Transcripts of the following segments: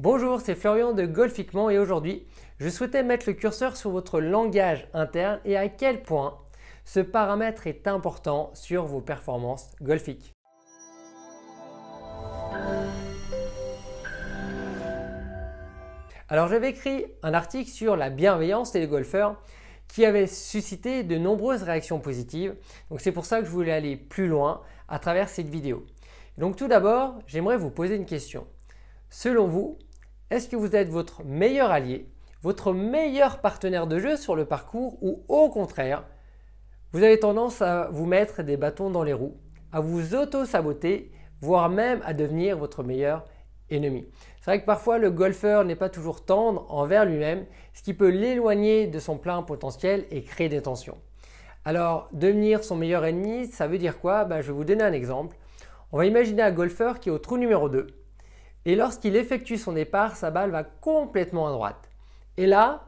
Bonjour, c'est Florian de Golfiquement et aujourd'hui, je souhaitais mettre le curseur sur votre langage interne et à quel point ce paramètre est important sur vos performances golfiques. Alors j'avais écrit un article sur la bienveillance des golfeurs qui avait suscité de nombreuses réactions positives. Donc c'est pour ça que je voulais aller plus loin à travers cette vidéo. Donc tout d'abord, j'aimerais vous poser une question. Selon vous, est-ce que vous êtes votre meilleur allié, votre meilleur partenaire de jeu sur le parcours ou au contraire, vous avez tendance à vous mettre des bâtons dans les roues, à vous auto-saboter, voire même à devenir votre meilleur ennemi. C'est vrai que parfois le golfeur n'est pas toujours tendre envers lui-même, ce qui peut l'éloigner de son plein potentiel et créer des tensions. Alors devenir son meilleur ennemi, ça veut dire quoi? Je vais vous donner un exemple. On va imaginer un golfeur qui est au trou numéro 2 et lorsqu'il effectue son départ, sa balle va complètement à droite. Et là,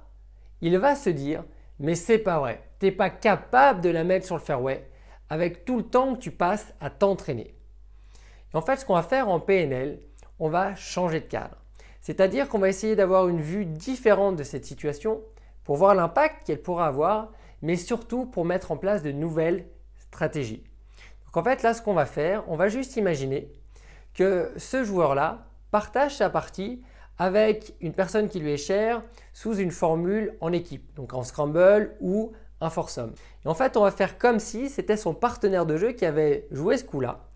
il va se dire « mais c'est pas vrai, tu n'es pas capable de la mettre sur le fairway avec tout le temps que tu passes à t'entraîner ». Et en fait, ce qu'on va faire en PNL, on va changer de cadre. C'est-à-dire qu'on va essayer d'avoir une vue différente de cette situation pour voir l'impact qu'elle pourra avoir, mais surtout pour mettre en place de nouvelles stratégies. Donc en fait, là, ce qu'on va faire, on va juste imaginer que ce joueur-là partage sa partie avec une personne qui lui est chère sous une formule en équipe, donc en scramble ou un foursome. Et en fait, on va faire comme si c'était son partenaire de jeu qui avait joué ce coup-là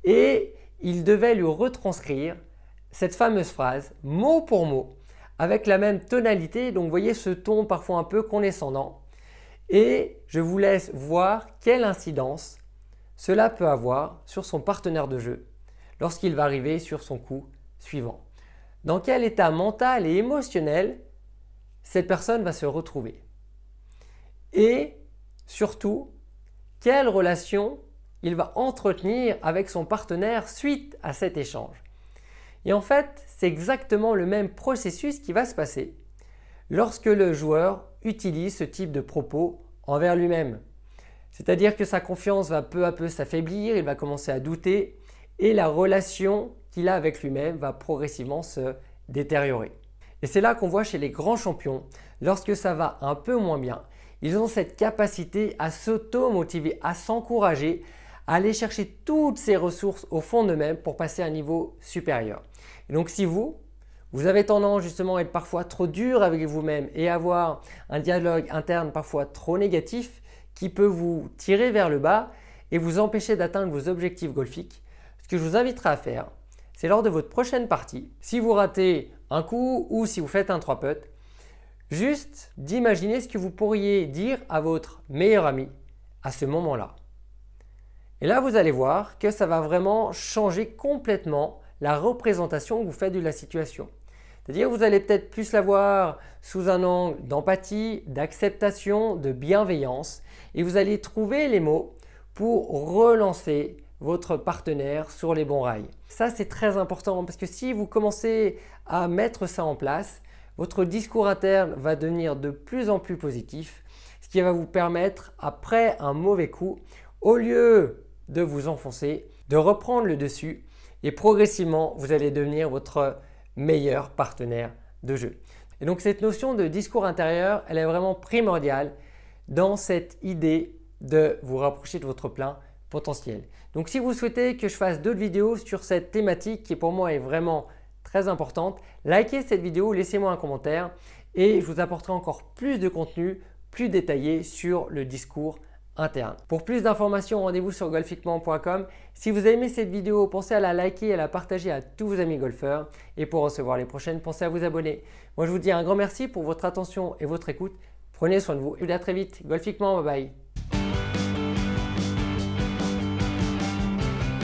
et il devait lui retranscrire cette fameuse phrase mot pour mot avec la même tonalité. Donc vous voyez ce ton parfois un peu condescendant et je vous laisse voir quelle incidence cela peut avoir sur son partenaire de jeu lorsqu'il va arriver sur son coup suivant. Dans quel état mental et émotionnel cette personne va se retrouver et surtout quelle relation il va entretenir avec son partenaire suite à cet échange. Et en fait, c'est exactement le même processus qui va se passer lorsque le joueur utilise ce type de propos envers lui-même. C'est-à-dire que sa confiance va peu à peu s'affaiblir, il va commencer à douter et la relation qu'il a avec lui-même va progressivement se détériorer. Et c'est là qu'on voit chez les grands champions, lorsque ça va un peu moins bien, ils ont cette capacité à s'auto-motiver, à s'encourager, à aller chercher toutes ces ressources au fond d'eux-mêmes pour passer à un niveau supérieur. Et donc si vous avez tendance justement à être parfois trop dur avec vous-même et avoir un dialogue interne parfois trop négatif qui peut vous tirer vers le bas et vous empêcher d'atteindre vos objectifs golfiques, ce que je vous inviterai à faire, c'est lors de votre prochaine partie, si vous ratez un coup ou si vous faites un 3 putt, juste d'imaginer ce que vous pourriez dire à votre meilleur ami à ce moment-là. Et là, vous allez voir que ça va vraiment changer complètement la représentation que vous faites de la situation. C'est-à-dire que vous allez peut-être plus la voir sous un angle d'empathie, d'acceptation, de bienveillance et vous allez trouver les mots pour relancer votre partenaire sur les bons rails. Ça, c'est très important parce que si vous commencez à mettre ça en place, votre discours interne va devenir de plus en plus positif, ce qui va vous permettre, après un mauvais coup, au lieu de vous enfoncer, de reprendre le dessus et progressivement, vous allez devenir votre meilleur partenaire de jeu. Et donc, cette notion de discours intérieur, elle est vraiment primordiale dans cette idée de vous rapprocher de votre plein potentiel. Donc si vous souhaitez que je fasse d'autres vidéos sur cette thématique qui pour moi est vraiment très importante, likez cette vidéo, laissez-moi un commentaire et je vous apporterai encore plus de contenu plus détaillé sur le discours interne. Pour plus d'informations, rendez-vous sur golfiquement.com. Si vous avez aimé cette vidéo, pensez à la liker et à la partager à tous vos amis golfeurs. Et pour recevoir les prochaines, pensez à vous abonner. Moi, je vous dis un grand merci pour votre attention et votre écoute. Prenez soin de vous et à très vite. Golfiquement, bye bye.